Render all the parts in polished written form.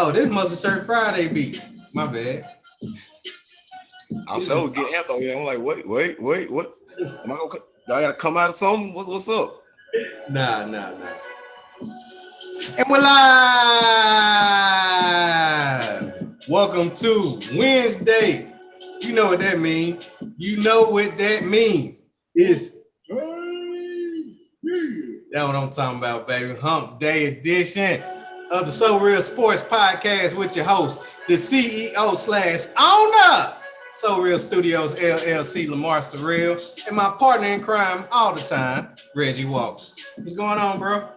Oh, this Mustard Shirt Friday beat. My bad. I'm sure get amped on here. I'm like, wait, what? Am I gonna? I gotta come out of something? What's up? Nah. And we're live. Welcome to Wednesday. You know what that means. It's that's what I'm talking about, baby. Hump Day edition of the SoReal Sports Podcast with your host, the CEO/owner, SoReal Studios LLC, Lamar SoReal, and my partner in crime all the time, Reggie Walker. What's going on, bro?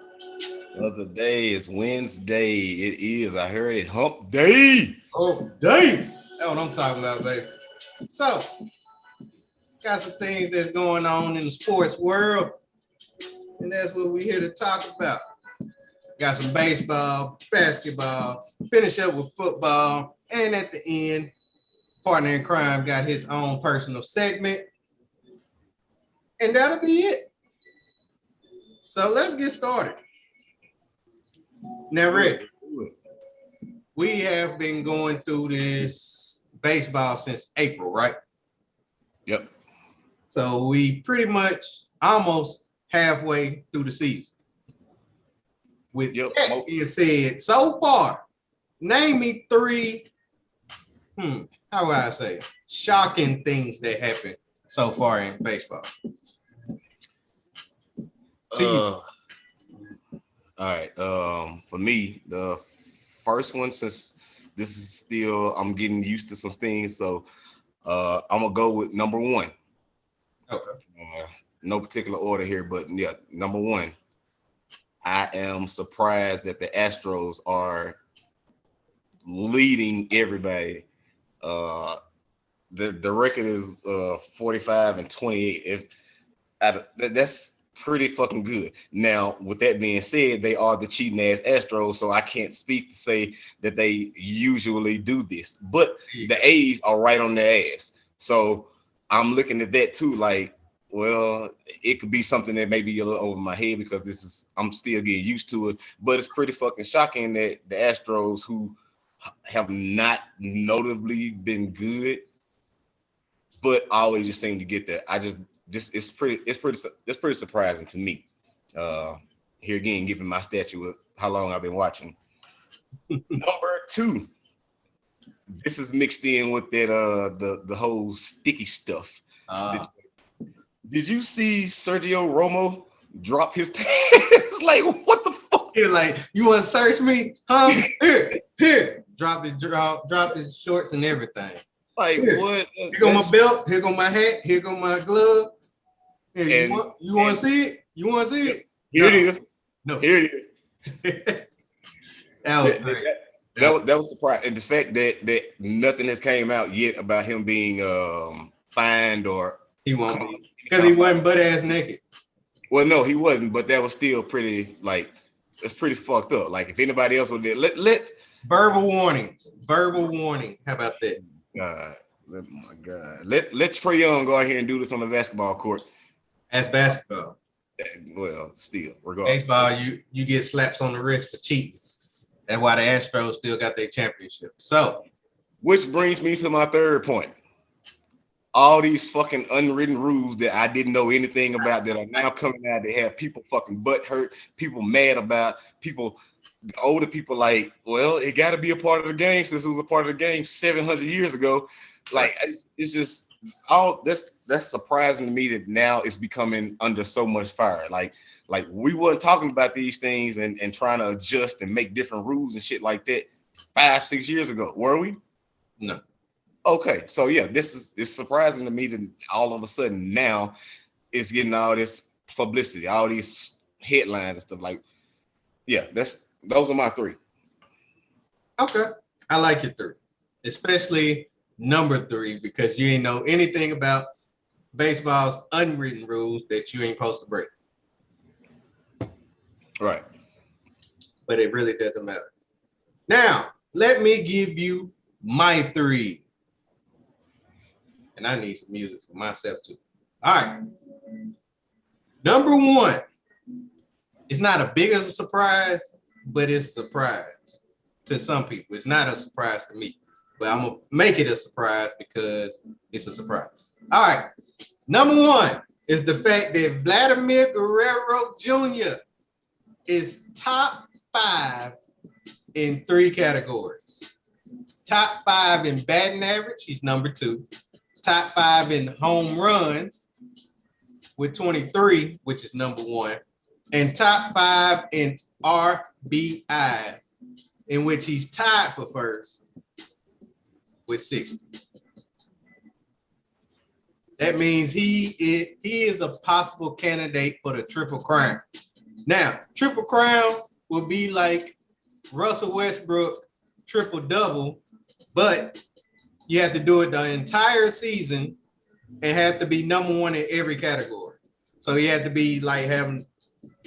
Another day is Wednesday. It is. I heard it. Hump Day. Oh, damn. That's what I'm talking about, baby. So, got some things that's going on in the sports world, and that's what we're here to talk about. Got some baseball, basketball, finish up with football, and at the end, partner in crime got his own personal segment. And that'll be it. So let's get started. Now, Rick, we have been going through this baseball since April, right? Yep. So we pretty much almost halfway through the season. With that being said, so far, name me three, how would I say, shocking things that happened so far in baseball. All right. For me, the first one, since this is still, I'm getting used to some things, so I'm gonna go with number one. Okay. No particular order here, but yeah, number one. I am surprised that the Astros are leading everybody. The record is 45-28. That's pretty fucking good. Now, with that being said, they are the cheating ass Astros, so I can't speak to say that they usually do this. But the A's are right on their ass. So I'm looking at that too, like, well, it could be something that may be a little over my head because I'm still getting used to it. But it's pretty fucking shocking that the Astros, who have not notably been good, but always just seem to get there. It's pretty surprising to me. Here again, given my statue of how long I've been watching. Number two, this is mixed in with that the whole sticky stuff. Did you see Sergio Romo drop his pants? Like, what the fuck? You're like, you want to search me? Huh? Here. Drop his shorts and everything. Like, here. What? Here go my belt. Here go my hat. Here go my glove. Here, you want to see it? You want to see it? Here it is. No. Here it is. That was great. That was surprising. And the fact that nothing has came out yet about him being fined or he won't be because he wasn't butt ass naked. Well, no, he wasn't, but that was still pretty it's pretty fucked up. Like if anybody else would let verbal warning. How about that? God, my God. Let Trae Young go out here and do this on the basketball court. That's basketball. Well, still, regardless. Baseball, you get slaps on the wrist for cheating. That's why the Astros still got their championship. So, which brings me to my third point. All these fucking unwritten rules that I didn't know anything about that are now coming out. They have people fucking butt hurt, people mad about, people, the older people like, well, it got to be a part of the game since it was a part of the game 700 years ago. Like, it's just all that's surprising to me that now it's becoming under so much fire. Like we weren't talking about these things and trying to adjust and make different rules and shit like that 5-6 years ago, were we? No. Okay, so yeah, it's surprising to me that all of a sudden now it's getting all this publicity, all these headlines and stuff. Like, yeah, those are my three. Okay, I like your three, especially number three, because you ain't know anything about baseball's unwritten rules that you ain't supposed to break. Right. But it really doesn't matter. Now, let me give you my three. And I need some music for myself too. All right. Number one. It's not as big as a surprise, but it's a surprise to some people. It's not a surprise to me, but I'm gonna make it a surprise because it's a surprise. All right, number one is the fact that Vladimir Guerrero Jr. is top 5 in 3 categories. Top 5 in batting average, he's number 2. Top 5 in home runs with 23, which is number 1. And top 5 in RBIs, in which he's tied for first with 60. That means he is a possible candidate for the Triple Crown. Now, Triple Crown will be like Russell Westbrook triple-double, but you have to do it the entire season and have to be number 1 in every category. So you have to be like having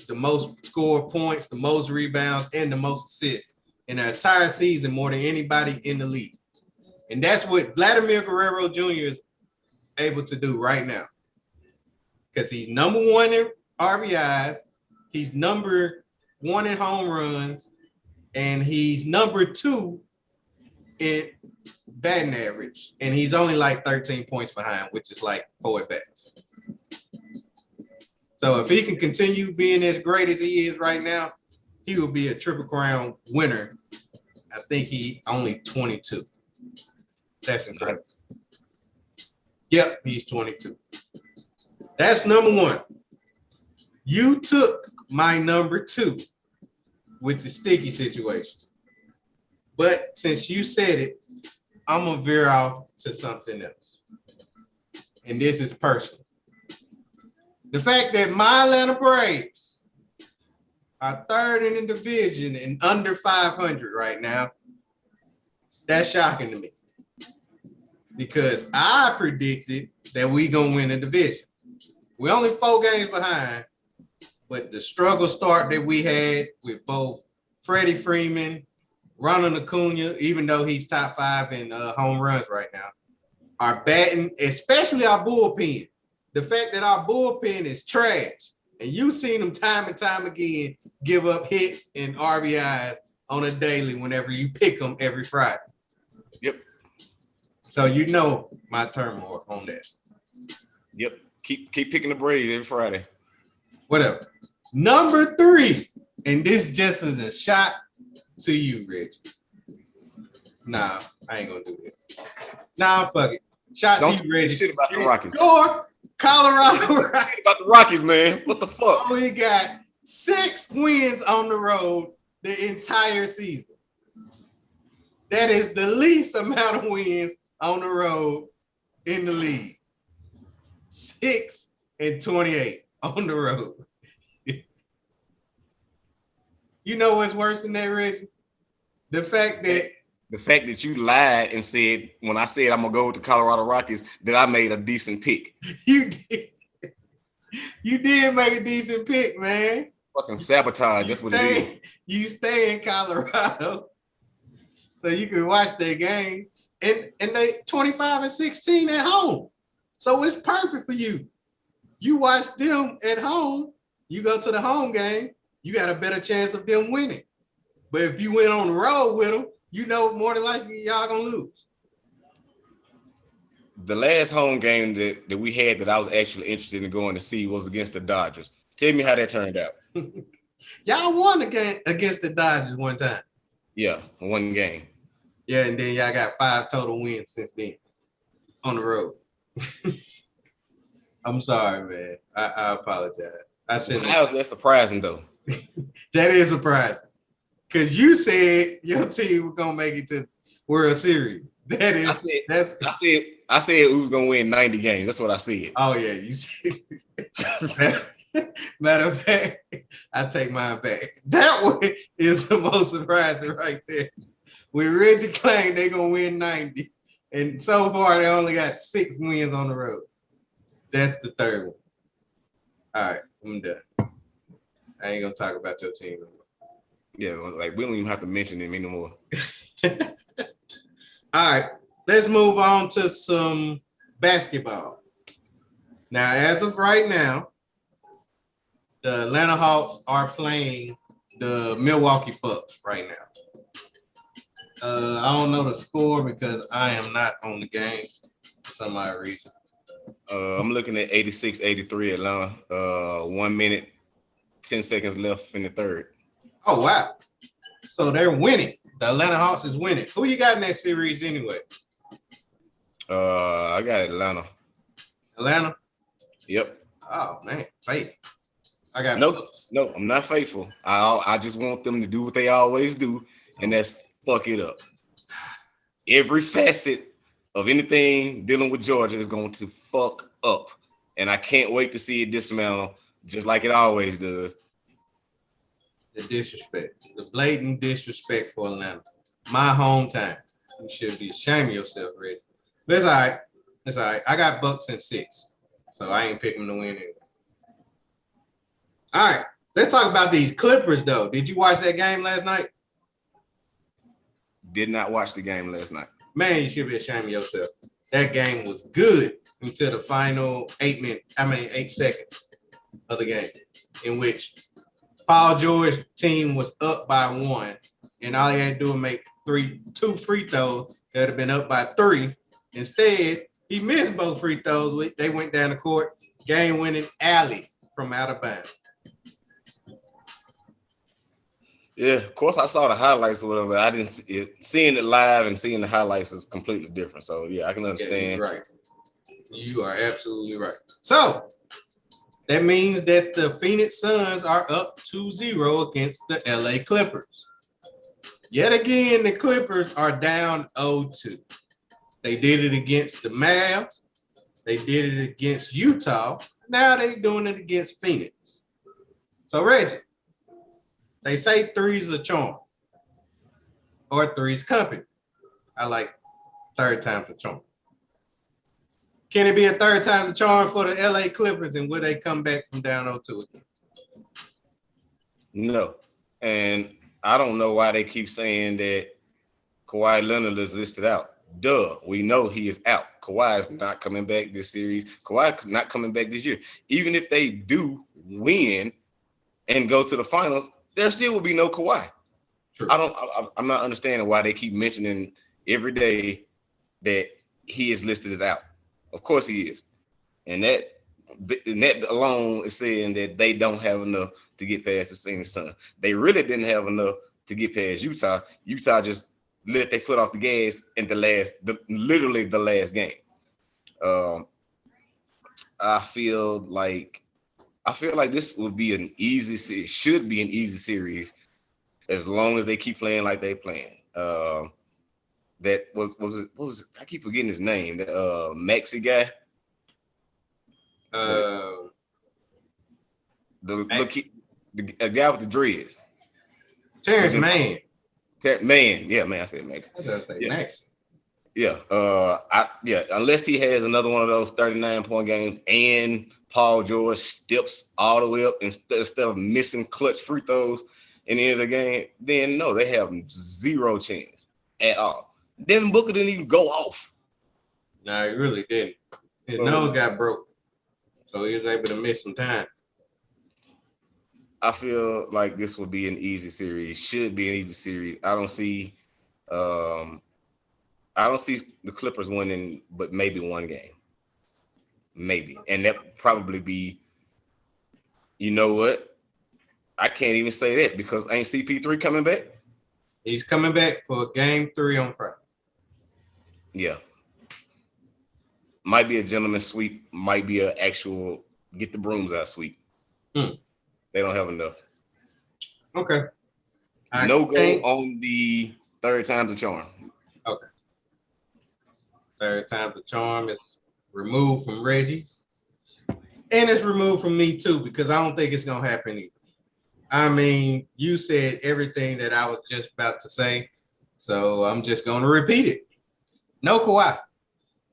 the most score points, the most rebounds, and the most assists in the entire season, more than anybody in the league. And that's what Vladimir Guerrero Jr. is able to do right now. Because he's number 1 in RBIs, he's number 1 in home runs, and he's number 2 in batting average. And he's only like 13 points behind, which is like 4 at-bats. So if he can continue being as great as he is right now, he will be a Triple Crown winner. I think he only 22. That's incredible. Yep, he's 22. That's number 1. You took my number 2 with the sticky situation. But since you said it, I'm going to veer off to something else. And this is personal. The fact that my Atlanta Braves are 3rd in the division and under 500 right now, that's shocking to me. Because I predicted that we going to win the division. We're only 4 games behind, but the struggle start that we had with both Freddie Freeman, Ronald Acuna, even though he's top 5 in home runs right now, our batting, especially our bullpen. The fact that our bullpen is trash, and you've seen them time and time again give up hits and RBIs on a daily whenever you pick them every Friday. Yep. So you know my turmoil on that. Yep. Keep picking the Braves every Friday. Whatever. Number 3, and this just is a shot to you, Reggie. Nah, I ain't gonna do this. Nah, fuck it. Shot Don't to you, Reggie. Shit about the Rockies. Your Colorado Rockies About the Rockies, man. What the fuck? only got 6 wins on the road the entire season. That is the least amount of wins on the road in the league. 6-28 on the road. You know what's worse than that, Reggie? The fact that you lied and said, when I said I'm going to go with the Colorado Rockies, that I made a decent pick. you did. You did make a decent pick, man. Fucking sabotage. That's what it is. You stay in Colorado so you can watch their game. And they 25-16 at home. So it's perfect for you. You watch them at home, you go to the home game, you got a better chance of them winning. But if you went on the road with them, you know more than likely y'all gonna lose. The last home game that we had that I was actually interested in going to see was against the Dodgers. Tell me how that turned out. Y'all won again against the Dodgers one time. Yeah, one game. Yeah, and then y'all got 5 total wins since then on the road. I'm sorry, man. I apologize. I shouldn't. How is that surprising, though? That is surprising. Because you said your team was going to make it to World Series. I said we was going to win 90 games. That's what I said. Oh, yeah. You said. Matter of fact, I take mine back. That one is the most surprising right there. We Reggie claimed they're going to win 90. And so far, they only got 6 wins on the road. That's the 3rd one. All right, I'm done. I ain't going to talk about your team anymore. Yeah, like we don't even have to mention them anymore. All right, let's move on to some basketball. Now, as of right now, the Atlanta Hawks are playing the Milwaukee Bucks right now. I don't know the score because I am not on the game for some odd reason. I'm looking at 86-83 Atlanta. 1 minute, 10 seconds left in the third. Oh, wow. So they're winning. The Atlanta Hawks is winning. Who you got in that series anyway? I got Atlanta. Atlanta? Yep. Oh, man. Faith. I got No, I'm not faithful. I just want them to do what they always do, and that's fuck it up. Every facet of anything dealing with Georgia is going to fuck up, and I can't wait to see it dismantle just like it always does. the disrespect, the blatant disrespect for Atlanta. My hometown. You should be ashamed of yourself, Reggie. But it's all right. It's all right. I got Bucks in 6, so I ain't picking them to win anyway. All right. Let's talk about these Clippers, though. Did you watch that game last night? Did not watch the game last night. Man, you should be ashamed of yourself. That game was good until the final 8 seconds of the game, in which Paul George's team was up by 1, and all he had to do was make 2 free throws that would have been up by 3. Instead, he missed both free throws. They went down the court, game-winning alley from out of bounds. Yeah, of course I saw the highlights or whatever. I didn't see it. Seeing it live and seeing the highlights is completely different. So yeah, I can understand. Yeah, right. You are absolutely right. So that means that the Phoenix Suns are up 2-0 against the LA Clippers. Yet again, the Clippers are down 0-2. They did it against the Mavs. They did it against Utah. Now they're doing it against Phoenix. So Reggie, they say 3's a charm or 3's company. I like 3rd time's a charm. Can it be a 3rd time's a charm for the LA Clippers, and will they come back from down 0-2 again? No. And I don't know why they keep saying that Kawhi Leonard is listed out. Duh, we know he is out. Kawhi is not coming back this series. Kawhi is not coming back this year. Even if they do win and go to the finals, there still will be no Kawhi. True. I'm not understanding why they keep mentioning every day that he is listed as out. Of course he is. And that alone is saying that they don't have enough to get past the Phoenix Suns. They really didn't have enough to get past Utah. Utah just let their foot off the gas in literally the last game. I feel like this would be an easy series, should be an easy series, as long as they keep playing like they playing. That what was it? I keep forgetting his name. The Maxi guy. The guy with the dreads. Terrence Mann. Man, yeah, man. I said Max. I was gonna say Max. Yeah, unless he has another one of those 39-point games and Paul George steps all the way up instead of missing clutch free throws in the end of the game, then no, they have 0 chance at all. Devin Booker didn't even go off. No, he really didn't. His nose got broke, so he was able to miss some time. I feel like this will be an easy series. Should be an easy series. I don't see the Clippers winning, but maybe 1 game. Maybe. And that probably be, you know what? I can't even say that because ain't CP3 coming back? He's coming back for game 3 on Friday. Yeah. Might be a gentleman's sweep. Might be an actual get the brooms out sweep. They don't have enough. Okay. No go on the 3rd time's a charm. Okay. 3rd time's a charm is removed from Reggie. And it's removed from me too, because I don't think it's going to happen either. I mean, you said everything that I was just about to say, so I'm just going to repeat it. No Kawhi.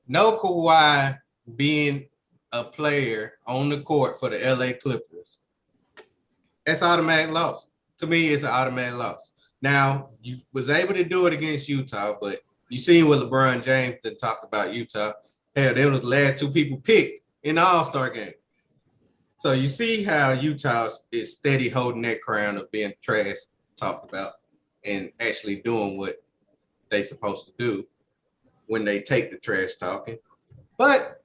No Kawhi being a player on the court for the LA Clippers. That's automatic loss. To me, it's an automatic loss. Now, you was able to do it against Utah, but you seen what LeBron James did talk about Utah. Hell, they were the last 2 people picked in the All-Star game. So you see how Utah is steady holding that crown of being trash talked about and actually doing what they're supposed to do when they take the trash talking. But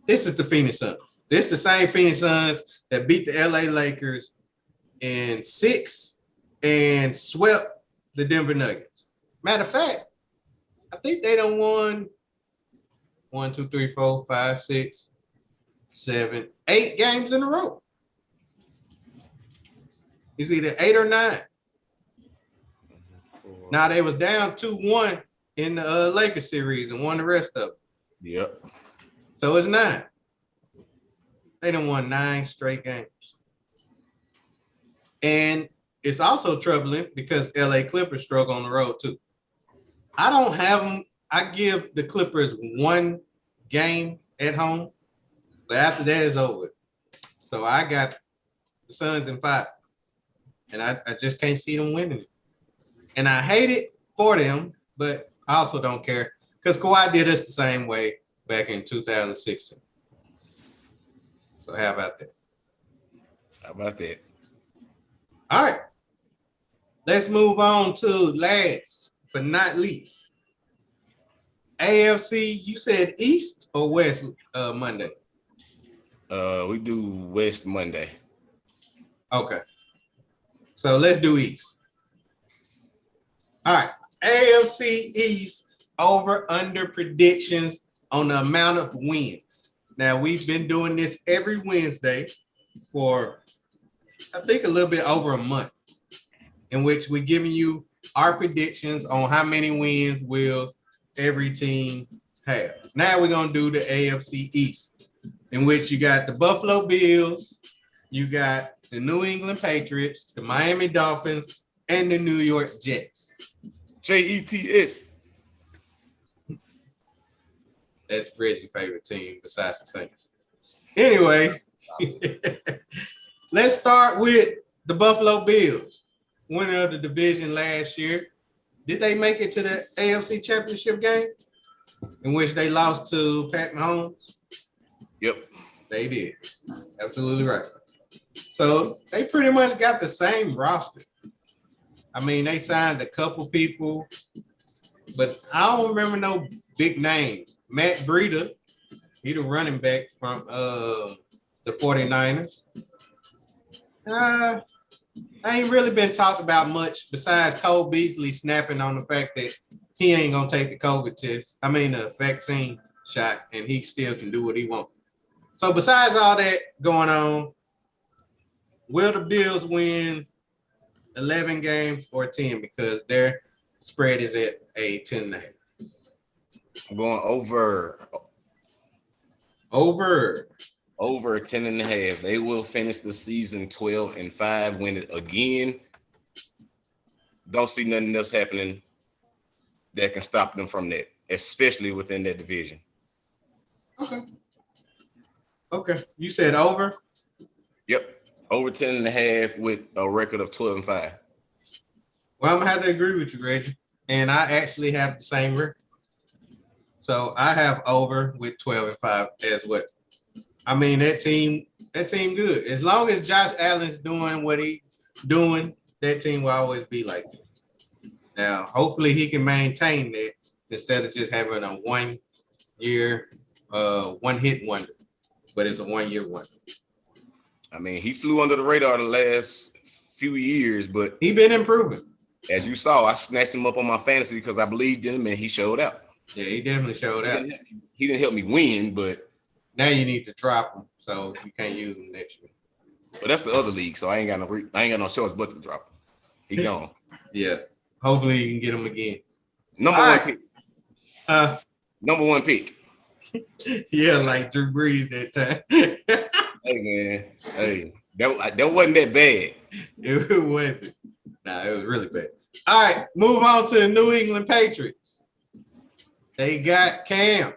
this is the Phoenix Suns. This is the same Phoenix Suns that beat the LA Lakers in 6 and swept the Denver Nuggets. Matter of fact, I think they done won 1, 2, 3, 4, 5, 6, 7, 8 games in a row. It's either 8 or 9. Now they was down 2-1 in the Lakers series and won the rest of it. Yep. So it's 9. They done won 9 straight games. And it's also troubling because LA Clippers struggle on the road too. I don't have them. I give the Clippers 1 game at home, but after that is over. So I got the Suns in 5. And I just can't see them winning it. And I hate it for them, but I also don't care because Kawhi did us the same way back in 2016. So how about that? How about that? All right. Let's move on to last but not least. AFC, you said East or West Monday? We do West Monday. Okay. So let's do East. All right. AFC East over under predictions on the amount of wins. Now, we've been doing this every Wednesday for, I think, a little bit over a month, in which we're giving you our predictions on how many wins will every team have. Now we're going to do the AFC East, in which you got the Buffalo Bills, you got the New England Patriots, the Miami Dolphins, and the New York Jets. Jets. That's Reggie's favorite team besides the Saints. Anyway, let's start with the Buffalo Bills, winner of the division last year. Did they make it to the AFC Championship game in which they lost to Pat Mahomes? Yep. They did. Absolutely right. So they pretty much got the same roster. I mean, they signed a couple people, but I don't remember no big names. Matt Breida, he the running back from the 49ers. I ain't really been talked about much besides Cole Beasley snapping on the fact that he ain't gonna take the COVID test. I mean the vaccine shot, and he still can do what he wants. So besides all that going on, will the Bills win 11 games or 10 because their spread is at a 10.5? I'm going over. Over 10.5. They will finish the season 12-5, win it again. Don't see nothing else happening that can stop them from that, especially within that division. Okay. You said over? Yep. Over 10.5 with a record of 12-5. Well, I'm gonna have to agree with you, Reggie. And I actually have the same record. So I have over with 12-5 as well. I mean, that team good. As long as Josh Allen's doing what he's doing, that team will always be like that. Now, hopefully he can maintain that instead of just having a 1 year, one-hit wonder. But it's a 1 year wonder. I mean, he flew under the radar the last few years, but he been improving. As you saw, I snatched him up on my fantasy because I believed in him and he showed out. Yeah, he definitely showed out. He didn't help me win, but now you need to drop him so you can't use him next year. But that's the other league, so I ain't got no choice but to drop him. He gone. Yeah. Hopefully you can get him again. Number one pick. Yeah, like Drew Brees that time. Hey man, hey, that wasn't that bad. It wasn't. Nah, it was really bad. All right, move on to the New England Patriots. They got Cam,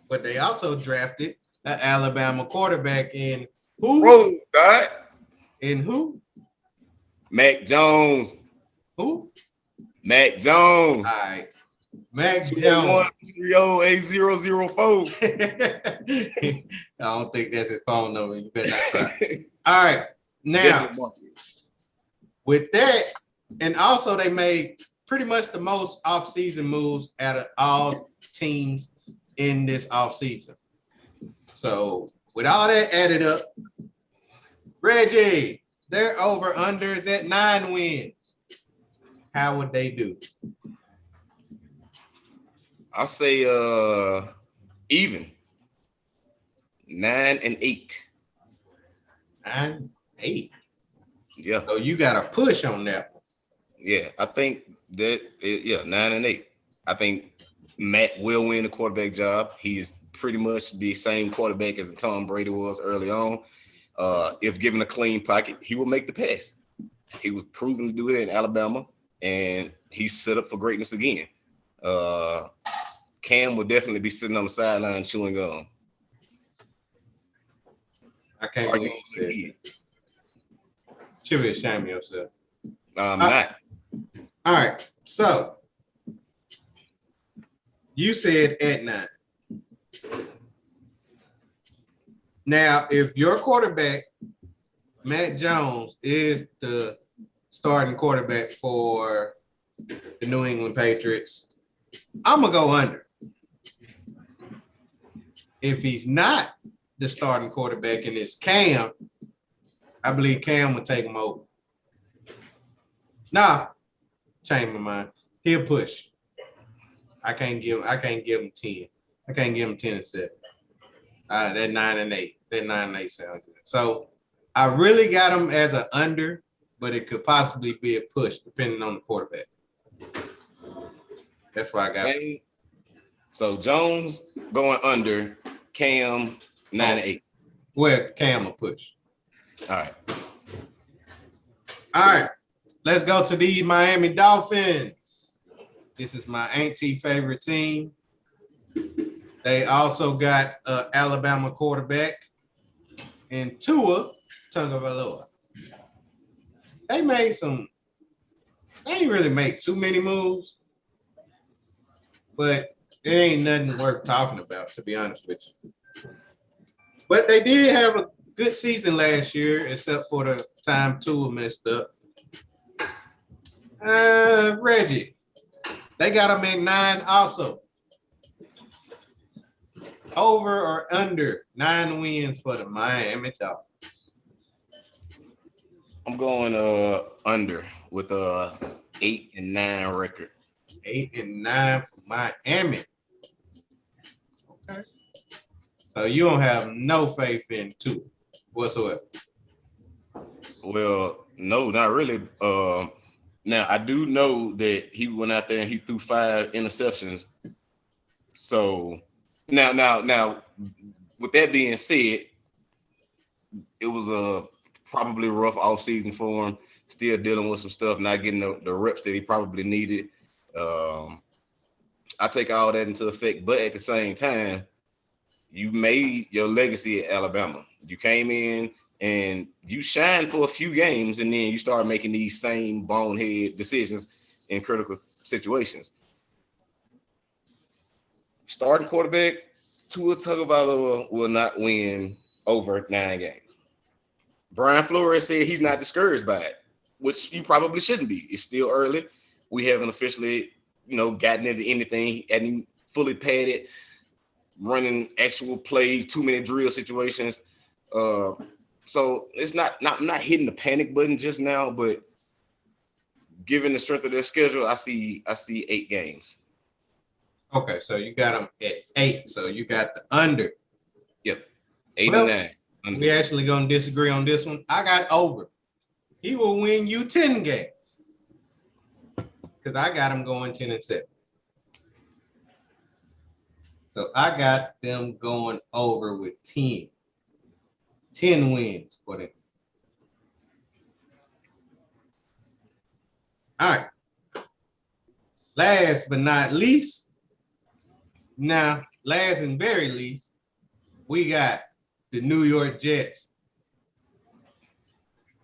but they also drafted an Alabama quarterback in who? Bro, right? In who? Mac Jones. Who? Mac Jones. All right. Mac Jones. 213-08004. I don't think that's his phone number. You better not try. All right. Now, with that, and also they made pretty much the most offseason moves out of all teams in this offseason. So with all that added up, Reggie, their over-under is at 9 wins. How would they do? I'll say even 9-8. 9-8. Yeah. So you got a push on that one. Yeah, I think that 9-8. I think Matt will win the quarterback job. He is pretty much the same quarterback as Tom Brady was early on. If given a clean pocket, he will make the pass. He was proven to do it in Alabama, and he's set up for greatness again. Cam will definitely be sitting on the sideline chewing gum. I can't believe you said that. Should be ashamed of yourself. I'm not. All right. So you said at 9. Now, if your quarterback, Matt Jones, is the starting quarterback for the New England Patriots, I'm going to go under. If he's not the starting quarterback and it's Cam, I believe Cam will take him over. Nah, change my mind. He'll push. I can't give him 10. I can't give him 10 and 7. That 9-8. That 9-8 sounds good. So I really got him as an under, but it could possibly be a push depending on the quarterback. That's why I got him. So Jones going under, Cam 9-8. Well, Cam will push. All right. All right. Let's go to the Miami Dolphins. This is my auntie favorite team. They also got Alabama quarterback and Tua Tagovailoa. They ain't really make too many moves, but it ain't nothing worth talking about, to be honest with you. But they did have a good season last year, except for the time Tua messed up. Reggie, they got them at 9 also. Over or under 9 wins for the Miami Dolphins? I'm going under with a 8-9 record. 8-9 for Miami. Okay. So you don't have no faith in Tua whatsoever. Well, no, not really. Now I do know that he went out there and he threw 5 interceptions. So now, with that being said, it was a probably rough offseason for him. Still dealing with some stuff, not getting the reps that he probably needed. I take all that into effect, but at the same time, you made your legacy at Alabama. You came in and you shined for a few games, and then you start making these same bonehead decisions in critical situations. Starting quarterback, Tua Tagovailoa will not win over 9 games. Brian Flores said he's not discouraged by it, which you probably shouldn't be. It's still early. We haven't officially, gotten into anything, hadn't fully padded, running actual plays, too many drill situations. So it's not hitting the panic button just now, but given the strength of their schedule, I see 8 games. Okay, so you got them at 8. So you got the under. Yep, 8 and 9. Under. We actually gonna disagree on this one. I got over. He will win you 10 games because I got him going 10 and 7. So I got them going over with 10. 10 wins for them. All right. Last but not least, last and very least, we got the New York Jets.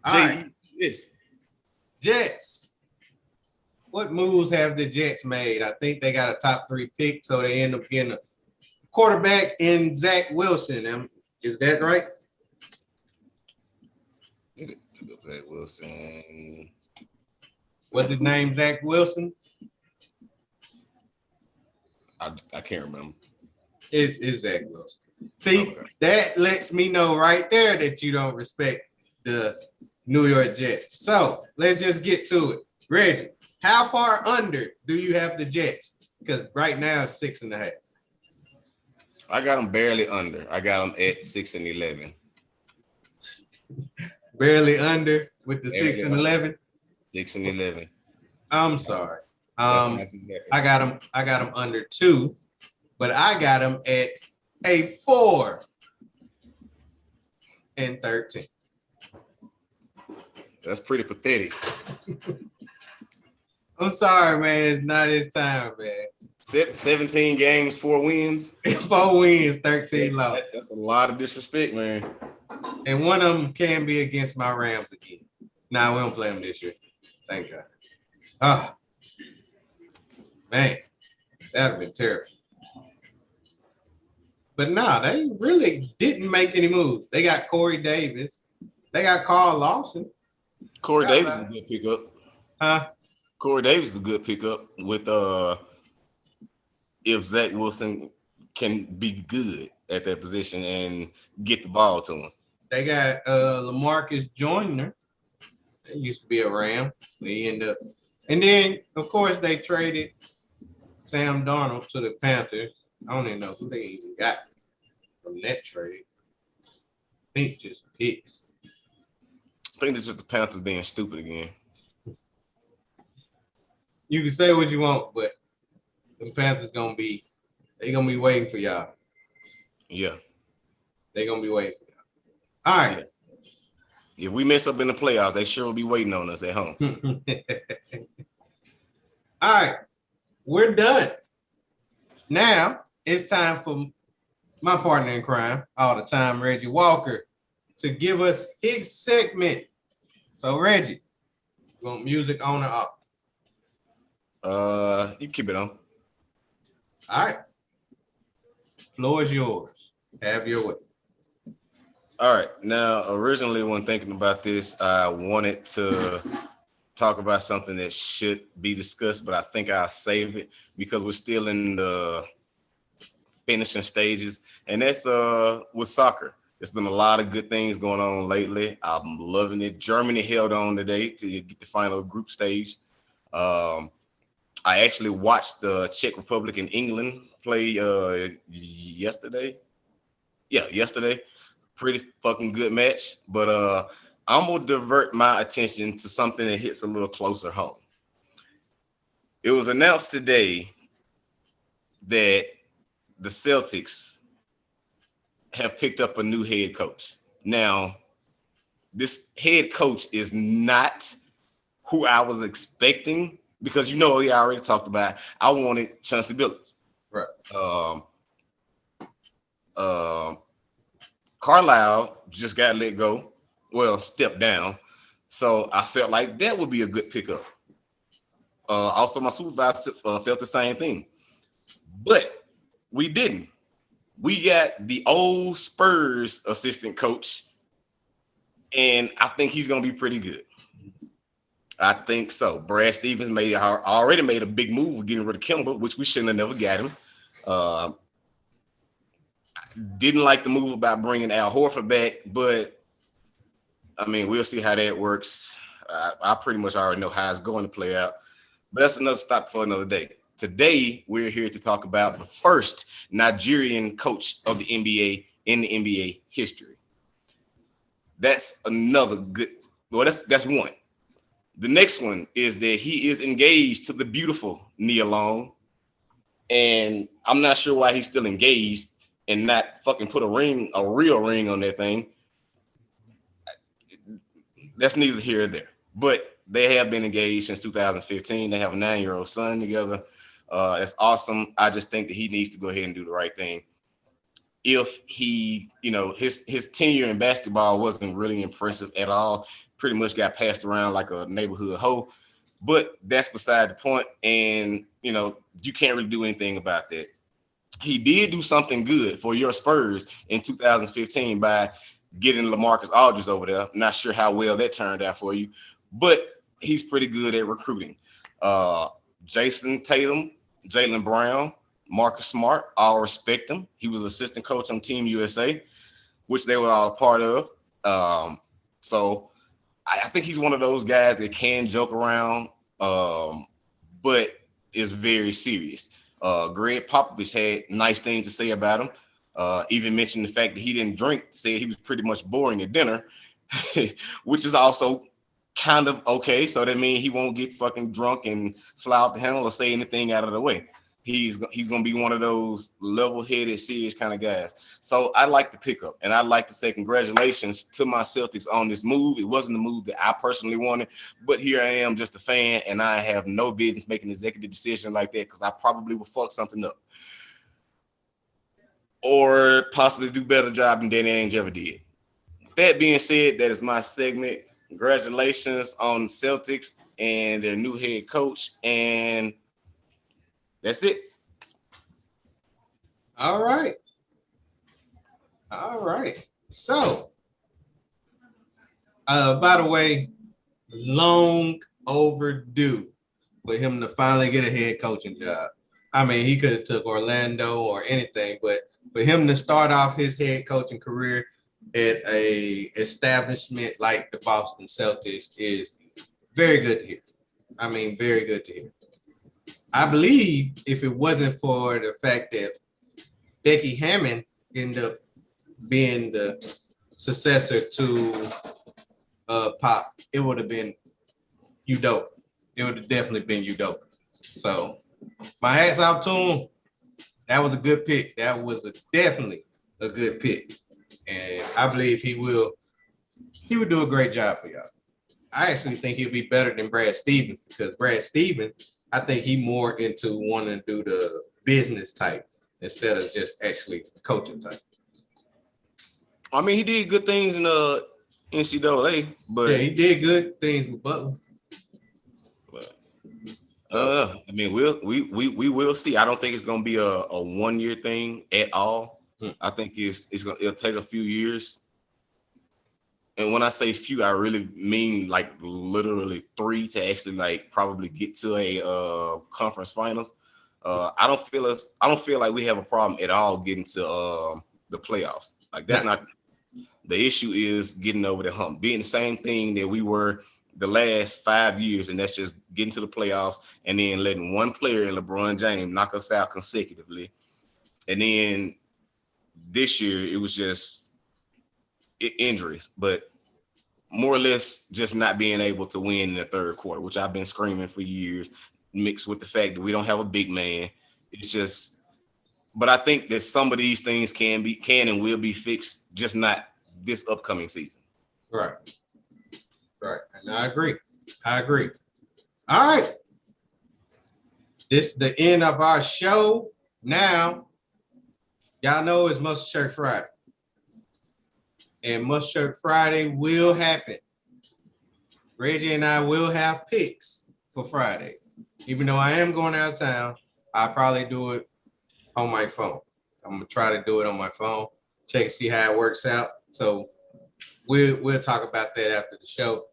All right. Yes. Jets. What moves have the Jets made? I think they got a top 3 pick, so they end up getting a quarterback in Zach Wilson. Is that right? Zach Wilson. What's his name? Zach Wilson? I can't remember. It's Zach Wilson. See, Okay. that lets me know right there that you don't respect the New York Jets. So let's just get to it. Reggie, how far under do you have the Jets? Because right now it's 6.5. I got them barely under. I got them at 6-11. Barely under with the Barely 6 and 11. 6-11. I'm sorry. That's not exactly. I got them under 2, but I got them at a 4-13. That's pretty pathetic. I'm sorry, man. It's not his time, man. 17 games, 4 wins. 4 wins, 13 losses. That's a lot of disrespect, man. And one of them can be against my Rams again. Nah, we don't play them this year. Thank God. Ah, man, that'd have been terrible. But nah, they really didn't make any moves. They got Corey Davis. They got Carl Lawson. Corey Davis is a good pickup. Huh? Corey Davis is a good pickup with if Zach Wilson can be good at that position and get the ball to him. They got LaMarcus Joyner. They used to be a Ram. They end up, and then of course they traded Sam Darnold to the Panthers. I don't even know who they even got from that trade. I think just picks. I think it's just the Panthers being stupid again. You can say what you want, but the Panthers gonna be waiting for y'all. Yeah. They're gonna be waiting for y'all. All right. Yeah. If we mess up in the playoffs, they sure will be waiting on us at home. All right. We're done. Now it's time for my partner in crime, all the time, Reggie Walker, to give us his segment. So, Reggie, you want music on or off? You keep it on. All right. Floor is yours. Have your way. All right. Now, originally, when thinking about this, I wanted to talk about something that should be discussed, but I think I'll save it because we're still in the finishing stages, and that's with soccer. There's been a lot of good things going on lately. I'm loving it. Germany held on today to get the final group stage. I actually watched the Czech Republic and England play yesterday. Yeah, yesterday. Pretty fucking good match. But I'm going to divert my attention to something that hits a little closer home. It was announced today that the Celtics have picked up a new head coach. Now, this head coach is not who I was expecting because, we already talked about, I wanted Chauncey Billups. Right. Carlisle just got let go. Well, stepped down. So I felt like that would be a good pickup. Also, my supervisor felt the same thing. But we didn't. We got the old Spurs assistant coach, and I think he's going to be pretty good. I think so. Brad Stevens already made a big move getting rid of Kemba, which we shouldn't have never got him. Didn't like the move about bringing Al Horford back, but I mean, we'll see how that works. I pretty much already know how it's going to play out, but that's another stop for another day. Today, we're here to talk about the first Nigerian coach of the NBA in the NBA history. That's another good. Well, that's one. The next one is that he is engaged to the beautiful Nia Long, and I'm not sure why he's still engaged and not fucking put a real ring on that thing. That's neither here or there. But they have been engaged since 2015. They have a 9-year-old son together. That's awesome. I just think that he needs to go ahead and do the right thing. If he, his tenure in basketball wasn't really impressive at all, pretty much got passed around like a neighborhood hoe. But that's beside the point. And, you can't really do anything about that. He did do something good for your Spurs in 2015 by getting LaMarcus Aldridge over there. I'm not sure how well that turned out for you, but he's pretty good at recruiting. Jason Tatum, Jaylen Brown, Marcus Smart, all respect him. He was assistant coach on Team USA, which they were all a part of. So I think he's one of those guys that can joke around, but is very serious. Greg Popovich had nice things to say about him. Even mentioned the fact that he didn't drink, said he was pretty much boring at dinner, which is also kind of okay. So that means he won't get fucking drunk and fly off the handle or say anything out of the way. He's gonna be one of those level-headed, serious kind of guys. So I like the pickup, and I'd like to say congratulations to my Celtics on this move. It wasn't the move that I personally wanted, but here I am, just a fan, and I have no business making an executive decision like that because I probably would fuck something up or possibly do a better job than Danny Ainge ever did. That being said, that is my segment. Congratulations on the Celtics and their new head coach, and that's it. All right. So, by the way, long overdue for him to finally get a head coaching job. I mean, he could have took Orlando or anything, but for him to start off his head coaching career at a establishment like the Boston Celtics is very good to hear. I mean, very good to hear. I believe if it wasn't for the fact that Becky Hammond ended up being the successor to Pop, it would have been Udoka. It would have definitely been Udoka. So my hats off to him. That was a good pick. That was definitely a good pick. And I believe he would do a great job for y'all. I actually think he'll be better than Brad Stevens because Brad Stevens, I think he more into wanting to do the business type instead of just actually coaching type. I mean, he did good things in the NCAA, but yeah, he did good things with Butler. I mean, we will see. I don't think it's gonna be a 1 year thing at all. I think it'll take a few years. And when I say few, I really mean like literally 3 to actually like probably get to a conference finals. I don't feel like we have a problem at all getting to the playoffs. Like that's not the issue. Is getting over the hump, being the same thing that we were the last 5 years, and that's just getting to the playoffs and then letting one player in LeBron James knock us out consecutively. And then this year it was just injuries, but more or less just not being able to win in the third quarter, which I've been screaming for years, mixed with the fact that we don't have a big man. It's just, but I think that some of these things can and will be fixed, just not this upcoming season. Right. And I agree. All right. This is the end of our show. Now, y'all know it's Muscle Shirt Friday. And Muscle Shirt Friday will happen. Reggie and I will have picks for Friday. Even though I am going out of town, I'll probably do it on my phone. I'm going to try to do it on my phone, check and see how it works out. So we'll talk about that after the show.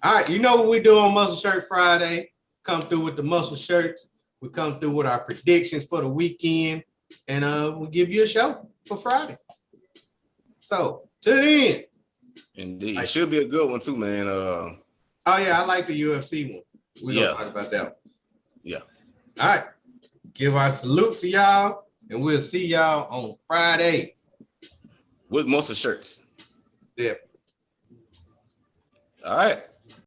All right, you know what we do on Muscle Shirt Friday. Come through with the muscle shirts. We come through with our predictions for the weekend, and we'll give you a show for Friday. So, to the end. Indeed. It should be a good one too, man. Oh, yeah, I like the UFC one. We're going to talk about that one. Yeah. All right. Give our salute to y'all, and we'll see y'all on Friday. With muscle shirts. Yeah. All right.